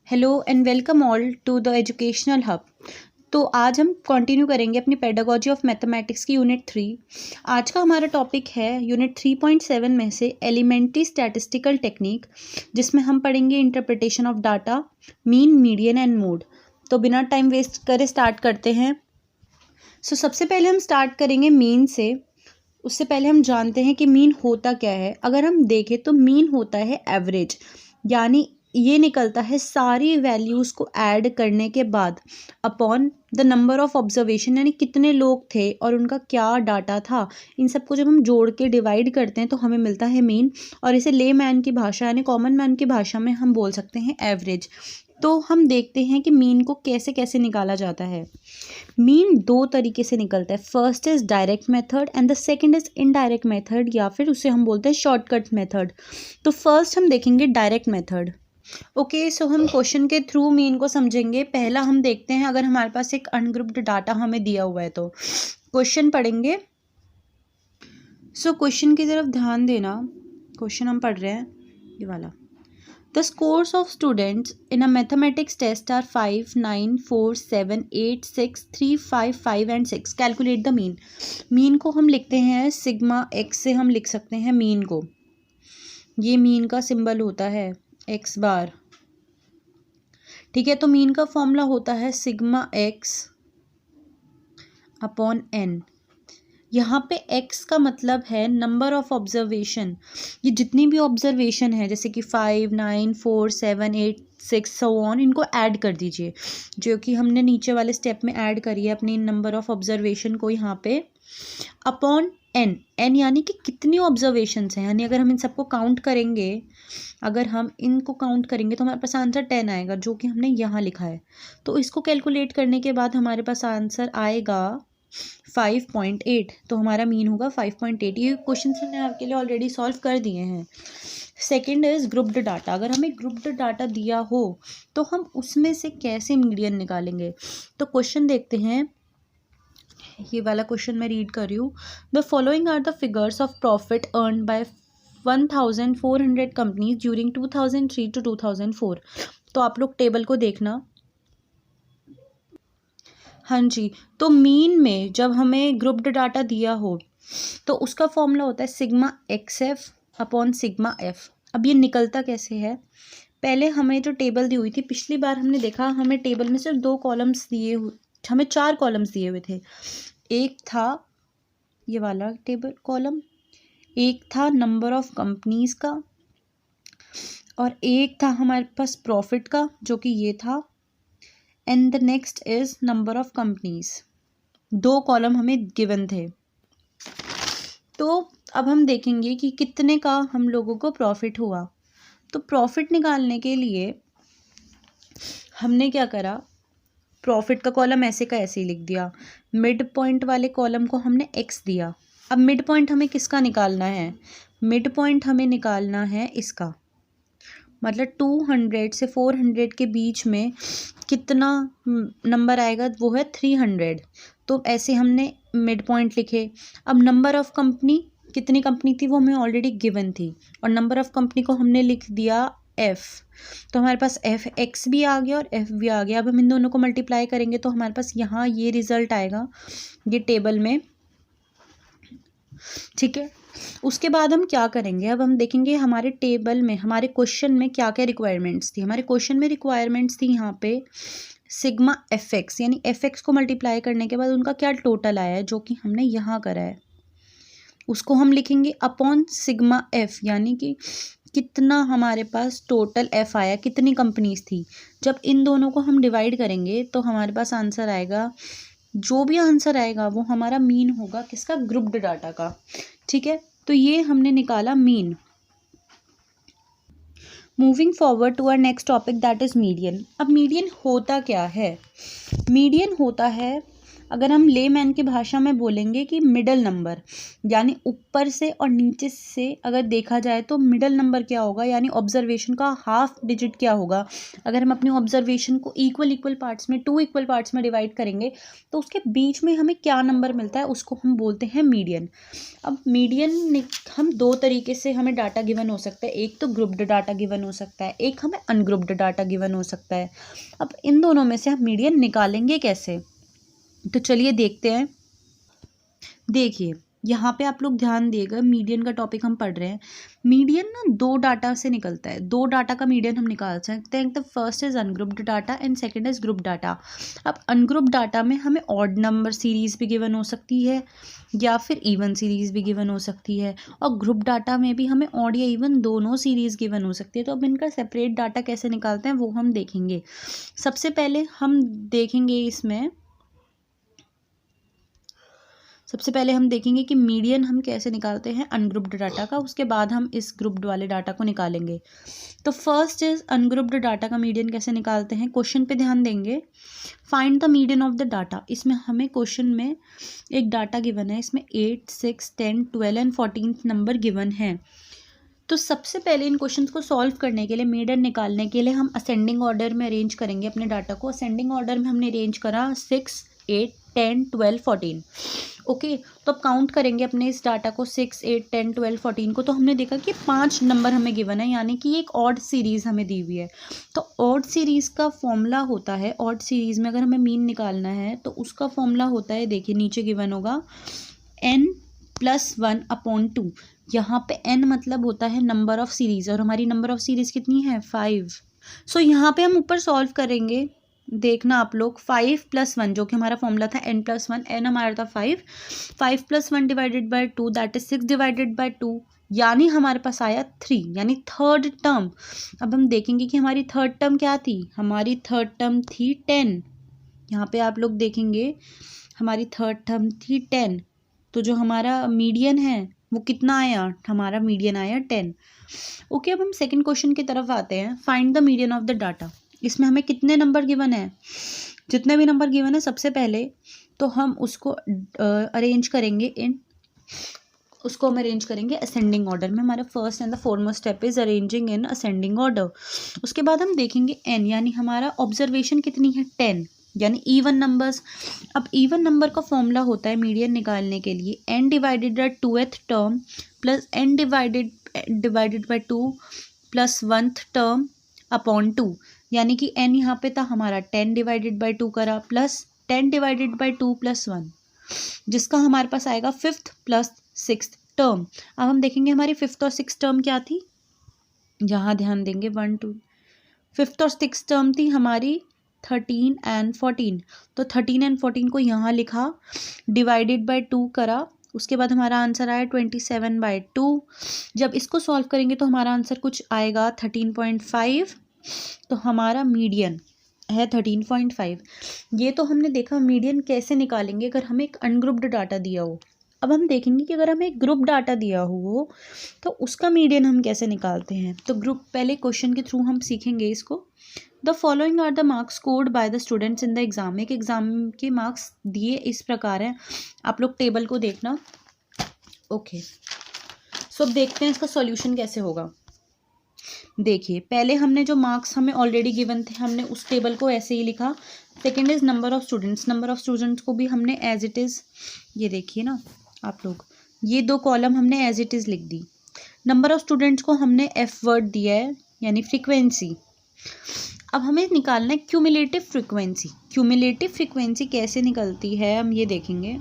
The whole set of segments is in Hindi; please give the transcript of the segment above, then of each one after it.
Hello and welcome all to the educational hub. तो आज हम कंटिन्यू करेंगे अपनी पेडागोजी ऑफ मैथमेटिक्स की यूनिट 3। आज का हमारा टॉपिक है यूनिट 3.7 में से एलिमेंट्री स्टैटिस्टिकल टेक्निक, जिसमें हम पढ़ेंगे interpretation of data, mean, median and mode. तो बिना टाइम वेस्ट करे स्टार्ट करते हैं। सबसे पहले हम स्टार्ट करेंगे मीन से। उससे पहले हम जानते हैं कि मीन होता क्या है। अगर हम देखें तो मीन होता है एवरेज, यानी ये निकलता है सारी वैल्यूज़ को ऐड करने के बाद upon the number of observation, यानी कितने लोग थे और उनका क्या डाटा था। इन सबको जब हम जोड़ के डिवाइड करते हैं तो हमें मिलता है मीन, और इसे ले मैन की भाषा यानी कॉमन मैन की भाषा में हम बोल सकते हैं एवरेज। तो हम देखते हैं कि मीन को कैसे कैसे निकाला जाता है। मीन दो तरीके से निकलता है। First is direct method and the second is indirect method, या फिर उसे हम बोलते हैं शॉर्टकट मेथड। तो फर्स्ट हम देखेंगे डायरेक्ट मेथड। ओके, सो हम क्वेश्चन के थ्रू मीन को समझेंगे। पहला हम देखते हैं, अगर हमारे पास एक अनग्रुप्ड डाटा हमें दिया हुआ है तो क्वेश्चन पढ़ेंगे। क्वेश्चन की तरफ ध्यान देना। क्वेश्चन हम पढ़ रहे हैं ये वाला। The scores of students in a mathematics test are 5, 9, 4, 7, 8, 6, 3, 5, 5 and 6. Calculate the mean. Mean को हम लिखते हैं सिग्मा एक्स से, हम लिख सकते हैं मीन को। ये मीन का सिंबल होता है एक्स बार। ठीक है, तो मीन का फॉर्मूला होता है सिग्मा एक्स अपॉन एन। यहाँ पे x का मतलब है नंबर ऑफ ऑब्जर्वेशन। ये जितनी भी ऑब्जर्वेशन है, जैसे कि 5, 9, 4, 7, 8, 6 सो ऑन, इनको ऐड कर दीजिए, जो कि हमने नीचे वाले स्टेप में ऐड करी है अपनी नंबर ऑफ ऑब्जर्वेशन को यहाँ पे, अपॉन n। n यानी कि कितनी ऑब्जर्वेशंस हैं, यानी अगर हम इन सबको काउंट करेंगे, अगर हम इनको काउंट करेंगे तो हमारे पास आंसर 10 आएगा, जो कि हमने यहाँ लिखा है। तो इसको कैलकुलेट करने के बाद हमारे पास आंसर आएगा 5.8। तो हमारा मीन होगा 5.8। ये क्वेश्चन हमने आपके लिए ऑलरेडी सॉल्व कर दिए हैं। Second is grouped data. अगर हमें ग्रुप्ड डाटा दिया हो तो हम उसमें से कैसे मीडियन निकालेंगे। तो क्वेश्चन देखते हैं, ये वाला क्वेश्चन मैं रीड कर रही हूँ। The following are the figures of profit earn by 1400 companies during 2003 to 2004। तो आप लोग टेबल को देखना। हाँ जी, तो मीन में जब हमें ग्रुप्ड डाटा दिया हो तो उसका फॉर्मूला होता है sigma x F upon sigma F. अब ये निकलता कैसे है, पहले हमें जो टेबल दी हुई थी, पिछली बार हमने देखा हमें टेबल में सिर्फ 2 कॉलम्स दिए हुए, हमें 4 कॉलम्स दिए हुए थे। एक था ये वाला टेबल कॉलम, एक था नंबर ऑफ कंपनीज का, और एक था हमारे पास प्रॉफिट का, जो कि ये था, and the next is number of companies. 2 column हमें गिवन थे। तो अब हम देखेंगे कि कितने का हम लोगों को प्रॉफिट हुआ। तो प्रॉफिट निकालने के लिए हमने क्या करा, प्रॉफिट का कॉलम ऐसे का ऐसे ही लिख दिया, मिड पॉइंट वाले कॉलम को हमने एक्स दिया। अब मिड पॉइंट हमें किसका निकालना है, मिड पॉइंट हमें निकालना है इसका, मतलब 200 से 400 के बीच में कितना नंबर आएगा, वो है 300। तो ऐसे हमने मिड पॉइंट लिखे। अब नंबर ऑफ कंपनी, कितनी कंपनी थी वो हमें ऑलरेडी गिवन थी, और नंबर ऑफ कंपनी को हमने लिख दिया एफ। तो हमारे पास एफ एक्स भी आ गया और एफ भी आ गया। अब हम इन दोनों को मल्टीप्लाई करेंगे तो हमारे पास यहाँ ये रिजल्ट आएगा ये टेबल में। ठीक है, उसके बाद हम क्या करेंगे, अब हम देखेंगे हमारे टेबल में, हमारे क्वेश्चन में क्या क्या रिक्वायरमेंट्स थी। हमारे क्वेश्चन में रिक्वायरमेंट्स थी यहाँ पे सिग्मा एफ एक्स, यानी एफ एक्स को मल्टीप्लाई करने के बाद उनका क्या टोटल आया है, जो कि हमने यहाँ करा है, उसको हम लिखेंगे अपॉन सिग्मा एफ, यानी कि कितना हमारे पास टोटल एफ आया, कितनी कंपनीज थी। जब इन दोनों को हम डिवाइड करेंगे तो हमारे पास आंसर आएगा, जो भी आंसर आएगा वो हमारा मीन होगा किसका, ग्रुप्ड डाटा का। ठीक है, तो ये हमने निकाला mean. Moving forward to our next topic that is median. अब मीडियन होता क्या है, मीडियन होता है, अगर हम लेमैन की भाषा में बोलेंगे कि मिडल नंबर, यानी ऊपर से और नीचे से अगर देखा जाए तो मिडल नंबर क्या होगा, यानी ऑब्जर्वेशन का हाफ डिजिट क्या होगा। अगर हम अपनी ऑब्जर्वेशन को इक्वल पार्ट्स में, 2 इक्वल पार्ट्स में डिवाइड करेंगे तो उसके बीच में हमें क्या नंबर मिलता है उसको हम बोलते हैं मीडियन। अब मीडियन हम 2 तरीके से हमें डाटा गिवन हो सकता है, एक तो ग्रुप्ड डाटा गिवन हो सकता है, एक हमें अनग्रुप्ड डाटा गिवन हो सकता है। अब इन दोनों में से हम मीडियन निकालेंगे कैसे, तो चलिए देखते हैं। देखिए यहाँ पे आप लोग ध्यान दिएगा, मीडियन का टॉपिक हम पढ़ रहे हैं। मीडियन ना 2 डाटा से निकलता है, 2 डाटा का मीडियन हम निकाल सकते हैं। The first is ungrouped data and second is group data. अब अनग्रुप्ड डाटा में हमें ऑड नंबर सीरीज भी गिवन हो सकती है या फिर इवन सीरीज भी गिवन हो सकती है, और ग्रुप डाटा में भी हमें ऑड या इवन दोनों सीरीज गिवन हो सकती है। तो अब इनका सेपरेट डाटा कैसे निकालते हैं वो हम देखेंगे। सबसे पहले हम देखेंगे कि मीडियन हम कैसे निकालते हैं अनग्रुप्ड डाटा का, उसके बाद हम इस ग्रुप्ड वाले डाटा को निकालेंगे। तो फर्स्ट इज अनग्रुप्ड डाटा का मीडियन कैसे निकालते हैं। क्वेश्चन पे ध्यान देंगे, find the median of the data. इसमें हमें क्वेश्चन में एक डाटा गिवन है, इसमें 8, 6, 10, 12 एंड 14 नंबर गिवन है। तो सबसे पहले इन क्वेश्चंस को सॉल्व करने के लिए, मीडियन निकालने के लिए हम असेंडिंग ऑर्डर में अरेंज करेंगे अपने डाटा को। असेंडिंग ऑर्डर में हमने अरेंज करा 6, 8, 10, 12, 14। ओके, तो अब काउंट करेंगे अपने इस डाटा को 6, 8, 10, 12, 14 को। तो हमने देखा कि 5 नंबर हमें गिवन है, यानी कि एक ऑड सीरीज़ हमें दी हुई है। तो ऑड सीरीज़ का फॉर्मूला होता है, ऑड सीरीज़ में अगर हमें मीन निकालना है तो उसका फॉर्मूला होता है, देखिए नीचे गिवन होगा n+1/2। यहाँ पे n मतलब होता है नंबर ऑफ सीरीज़, और हमारी नंबर ऑफ सीरीज़ कितनी है 5। सो यहाँ पे हम ऊपर सॉल्व करेंगे, देखना आप लोग, 5 + 1 जो कि हमारा फॉर्मूला था n+1, n हमारा था 5 + 1 divided by 2 that is 6 divided by 2, यानी हमारे पास आया 3, यानी थर्ड टर्म। अब हम देखेंगे कि हमारी थर्ड टर्म क्या थी, हमारी थर्ड टर्म थी 10। यहाँ पे आप लोग देखेंगे हमारी थर्ड टर्म थी 10, तो जो हमारा मीडियन है वो कितना आया, हमारा मीडियन आया 10। ओके, अब हम सेकंड क्वेश्चन की तरफ आते हैं, find the median of the data. इसमें हमें कितने नंबर गिवन है, जितने भी नंबर गिवन है सबसे पहले तो हम उसको अरेंज करेंगे असेंडिंग ऑर्डर में। हमारा first and the foremost step is arranging in ascending order. उसके बाद हम देखेंगे n, यानी हमारा ऑब्जर्वेशन कितनी है 10, यानी इवन नंबर्स। अब इवन नंबर का फॉर्मूला होता है मीडियन निकालने के लिए n divided by 2th term plus n divided by 2 plus 1th term upon 2, यानी कि n यहाँ पे था हमारा 10 डिवाइडेड बाई 2 करा प्लस 10 डिवाइडेड बाई 2 प्लस 1, जिसका हमारे पास आएगा 5th प्लस 6th टर्म। अब हम देखेंगे हमारी 5th और 6th टर्म क्या थी, यहाँ ध्यान देंगे 1, 2, 5th और 6th टर्म थी हमारी 13 एंड 14। तो 13 एंड 14 को यहाँ लिखा, डिवाइडेड बाई 2 करा, उसके बाद हमारा आंसर आया 27/2। जब इसको सॉल्व करेंगे तो हमारा आंसर कुछ आएगा 13.5। तो हमारा मीडियन है 13.5। ये तो हमने देखा मीडियन कैसे निकालेंगे अगर हमें एक अनग्रुप्ड डाटा दिया हो। अब हम देखेंगे कि अगर हमें एक ग्रुप डाटा दिया हो तो उसका मीडियन हम कैसे निकालते हैं। तो ग्रुप पहले क्वेश्चन के थ्रू हम सीखेंगे इसको। The following are the marks scored by the students in the exam. एक एग्जाम के मार्क्स दिए इस प्रकार हैं, आप लोग टेबल को देखना। ओके, सो अब देखते हैं इसका सॉल्यूशन कैसे होगा। देखिए पहले हमने जो मार्क्स हमें ऑलरेडी गिवन थे हमने उस टेबल को ऐसे ही लिखा। Second is number of students, number of students को भी हमने एज इट इज़, ये देखिए ना आप लोग, ये 2 कॉलम हमने एज इट इज़ लिख दी। नंबर ऑफ स्टूडेंट्स को हमने एफ वर्ड दिया है, यानी फ्रीक्वेंसी। अब हमें निकालना है क्यूमुलेटिव फ्रीक्वेंसी। क्यूमुलेटिव फ्रीक्वेंसी कैसे निकलती है हम ये देखेंगे।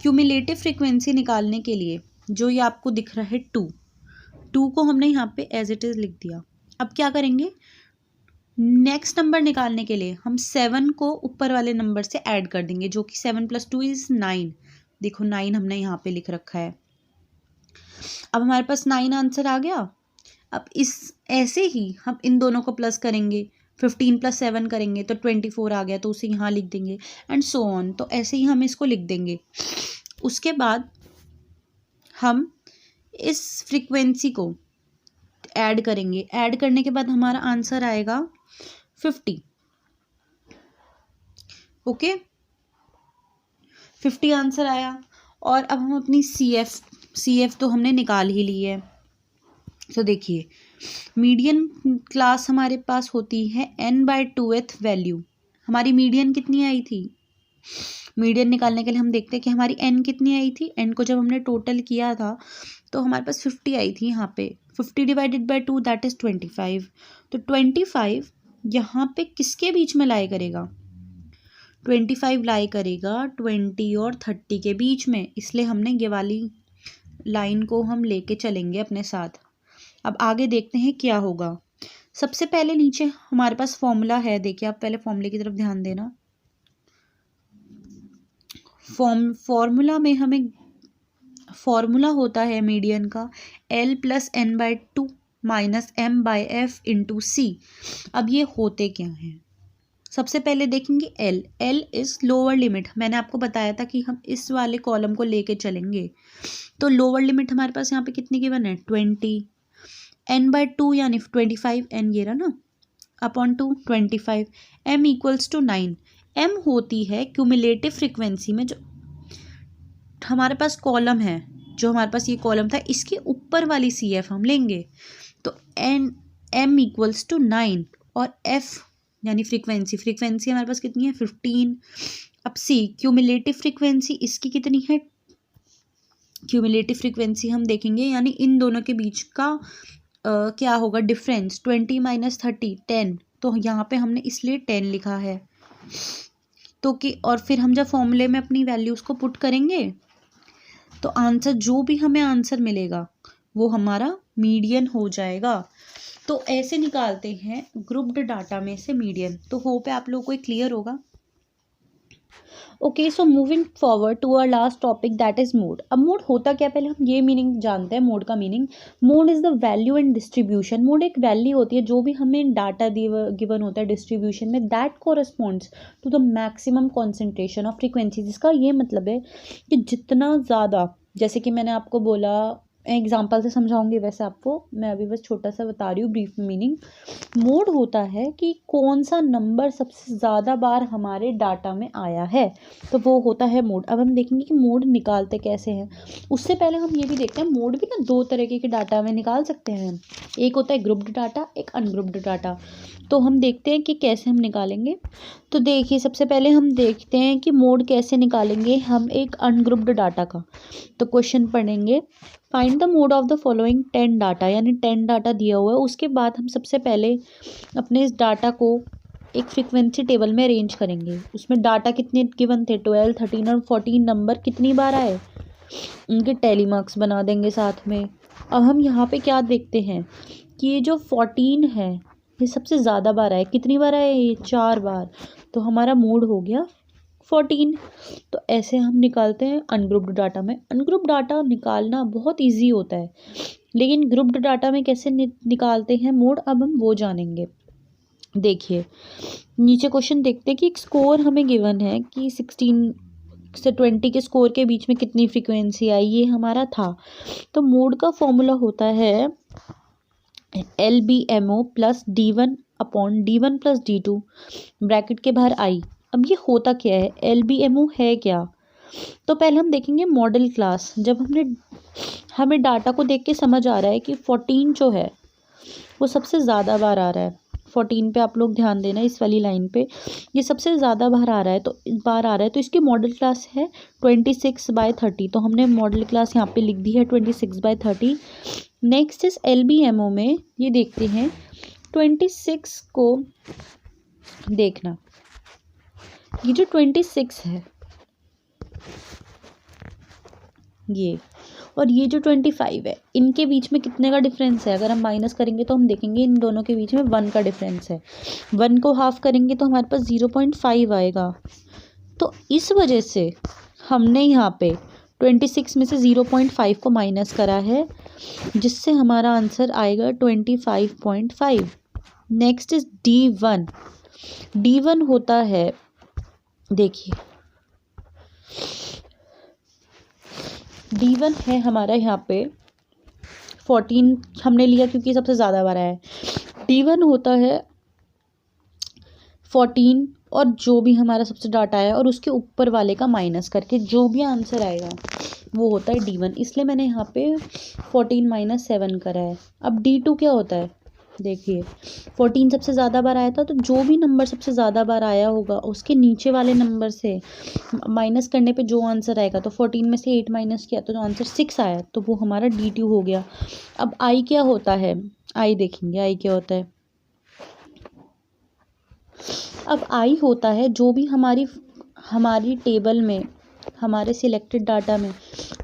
क्यूमुलेटिव फ्रीक्वेंसी निकालने के लिए जो ये आपको दिख रहा है 2 को हमने यहाँ पे एज इट इज़ लिख दिया। अब क्या करेंगे, नेक्स्ट नंबर निकालने के लिए हम 7 को ऊपर वाले नंबर से ऐड कर देंगे, जो कि 7 + 2 = 9। देखो 9 हमने यहाँ पे लिख रखा है। अब हमारे पास 9 आंसर आ गया। अब इस ऐसे ही हम इन दोनों को प्लस करेंगे, 15 + 7 करेंगे तो 24 आ गया, तो उसे यहाँ लिख देंगे एंड सो ऑन। तो ऐसे ही हम इसको लिख देंगे। उसके बाद हम इस फ्रीक्वेंसी को ऐड करेंगे, ऐड करने के बाद हमारा आंसर आएगा 50। ओके, 50 आंसर आया। और अब हम अपनी सी एफ तो हमने निकाल ही ली है। तो देखिए मीडियन क्लास हमारे पास होती है n/2th वैल्यू। हमारी मीडियन कितनी आई थी? मीडियन निकालने के लिए हम देखते हैं कि हमारी n कितनी आई थी। n को जब हमने टोटल किया था तो हमारे पास 50 आई थी यहाँ पे। 50 डिवाइडेड बाय 2 दैट इज़ 25। तो 25 यहाँ पे किसके बीच में लाई करेगा? 25 लाई करेगा 20 और 30 के बीच में, इसलिए हमने ये वाली लाइन को हम लेके चलेंगे अपने साथ। अब आगे देखते हैं क्या होगा। सबसे पहले नीचे हमारे पास फॉर्मूला है, देखिए आप पहले फॉर्मूले की तरफ ध्यान देना। फॉर्मूला में हमें फॉर्मूला होता है मीडियन का L + n/2 - m/f × c। अब ये होते क्या हैं? सबसे पहले देखेंगे L इज़ लोअर लिमिट। मैंने आपको बताया था कि हम इस वाले कॉलम को लेके चलेंगे। तो लोअर लिमिट हमारे पास यहाँ पे कितनी गिवन है? 20। n/2 यानी 25, n ये रहा ना, अपॉन 2 25। m = 9। m होती है क्यूमुलेटिव फ्रिक्वेंसी में जो हमारे पास कॉलम है, जो हमारे पास ये कॉलम था इसके ऊपर वाली CF हम लेंगे। तो m = 9 और f यानी फ्रीक्वेंसी हमारे पास कितनी है? 15। अब c क्यूमुलेटिव फ्रीक्वेंसी इसकी कितनी है? क्यूमुलेटिव फ्रीक्वेंसी हम देखेंगे यानी इन दोनों के बीच का क्या होगा डिफरेंस? 20 - 30 10। तो यहाँ पे हमने इसलिए 10 लिखा है। तो कि और फिर हम जब फॉर्मूले में अपनी वैल्यूज़ को पुट करेंगे तो आंसर जो भी हमें आंसर मिलेगा वो हमारा मीडियन हो जाएगा। तो ऐसे निकालते हैं ग्रुप्ड डाटा में से मीडियन। तो होप है आप लोगों को क्लियर होगा। Okay, so moving forward to our last topic that is mode. अब मोड होता क्या, पहले हम ये मीनिंग जानते हैं मोड का meaning. Mode is the value and distribution. Mode एक वैल्यू होती है जो भी हमें डाटा गिवन होता है डिस्ट्रीब्यूशन में, that corresponds to the maximum concentration of frequency. जिसका ये मतलब है कि जितना ज़्यादा, जैसे कि मैंने आपको बोला, एग्जाम्पल से समझाऊंगी, वैसे आपको मैं अभी बस छोटा सा बता रही हूँ ब्रीफ मीनिंग। मोड होता है कि कौन सा नंबर सबसे ज़्यादा बार हमारे डाटा में आया है, तो वो होता है मोड। अब हम देखेंगे कि मोड निकालते कैसे हैं। उससे पहले हम ये भी देखते हैं मोड भी ना 2 तरीके के डाटा में निकाल सकते हैं। एक होता है ग्रुप्ड डाटा, एक अनग्रुप्ड डाटा। तो हम देखते हैं कि कैसे हम निकालेंगे। तो देखिए सबसे पहले हम देखते हैं कि मोड कैसे निकालेंगे हम एक अनग्रुप्ड डाटा का। तो क्वेश्चन पढ़ेंगे, find the mode of the following 10 data, यानी 10 डाटा दिया हुआ है। उसके बाद हम सबसे पहले अपने इस डाटा को एक फ्रीक्वेंसी टेबल में अरेंज करेंगे। उसमें डाटा कितने गिवन थे? 12, 13 और 14 नंबर कितनी बार आए, उनके टैली मार्क्स बना देंगे साथ में। अब हम यहाँ पे क्या देखते हैं कि ये जो 14 है ये सबसे ज़्यादा बार आए। कितनी बार आए? ये 4 बार। तो हमारा मोड हो गया 14। तो ऐसे हम निकालते हैं अनग्रुप्ड डाटा में। अनग्रुप्ड डाटा निकालना बहुत इजी होता है, लेकिन ग्रुप्ड डाटा में कैसे निकालते हैं मोड, अब हम वो जानेंगे। देखिए नीचे क्वेश्चन देखते हैं कि एक स्कोर हमें गिवन है कि 16 से 20 के स्कोर के बीच में कितनी फ्रीक्वेंसी आई, ये हमारा था। तो मोड का फॉर्मूला होता है LBMO + D1 / D1 + D2 bracket के बाहर आई। अब ये होता क्या है, LBMO है क्या? तो पहले हम देखेंगे मॉडल क्लास। जब हमें डाटा को देख के समझ आ रहा है कि 14 जो है वो सबसे ज़्यादा बार आ रहा है। 14 पे आप लोग ध्यान देना, इस वाली लाइन पे ये सबसे ज़्यादा बार आ रहा है। तो इसकी मॉडल क्लास है 26/30। तो हमने मॉडल क्लास यहाँ पे लिख दी है 26/30। नेक्स्ट इस LBMO में ये देखते हैं 26 को देखना, ये जो 26 है ये, और ये जो 25 है, इनके बीच में कितने का डिफरेंस है? अगर हम माइनस करेंगे तो हम देखेंगे इन दोनों के बीच में 1 का डिफरेंस है। 1 को हाफ करेंगे तो हमारे पास 0.5 आएगा। तो इस वजह से हमने यहाँ पे 26 में से 0.5 को माइनस करा है, जिससे हमारा आंसर आएगा 25.5। Next is D1। D1 होता है, देखिए D1 है हमारा यहाँ पे 14 हमने लिया क्योंकि सबसे ज़्यादा बार आया है। D1 होता है 14 और जो भी हमारा सबसे डाटा आया और उसके ऊपर वाले का माइनस करके जो भी आंसर आएगा वो होता है D1। इसलिए मैंने यहाँ पे 14 - 7 करा है। अब D2 क्या होता है, देखिए 14 सबसे ज़्यादा बार आया था, तो जो भी नंबर सबसे ज़्यादा बार आया होगा उसके नीचे वाले नंबर से माइनस करने पे जो आंसर आएगा, तो 14 में से 8 माइनस किया तो आंसर 6 आया, तो वो हमारा D2 हो गया। अब I क्या होता है, I देखेंगे I क्या होता है। अब I होता है जो भी हमारी टेबल में, हमारे सिलेक्टेड डाटा में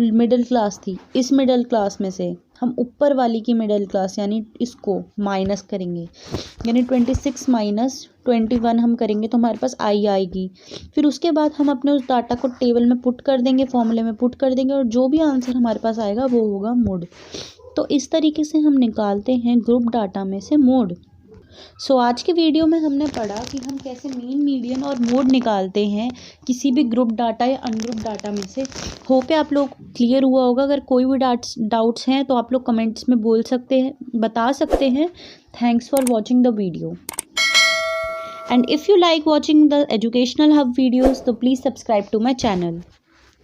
मिडिल क्लास थी, इस मिडिल क्लास में से हम ऊपर वाली की मिडिल क्लास यानी इसको माइनस करेंगे, यानी 26 - 21 हम करेंगे तो हमारे पास I आएगी। फिर उसके बाद हम अपने उस डाटा को टेबल में पुट कर देंगे, फॉर्मूले में पुट कर देंगे, और जो भी आंसर हमारे पास आएगा वो होगा मोड। तो इस तरीके से हम निकालते हैं ग्रुप डाटा में से मोड। सो आज के वीडियो में हमने पढ़ा कि हम कैसे मीन, मीडियन और मोड निकालते हैं किसी भी ग्रुप डाटा या अनग्रुप डाटा में से। होप है आप लोग क्लियर हुआ होगा। अगर कोई भी डाउट्स हैं तो आप लोग कमेंट्स में बोल सकते हैं, बता सकते हैं। Thanks for watching the video, and if you like watching the educational hub videos तो please subscribe to my channel.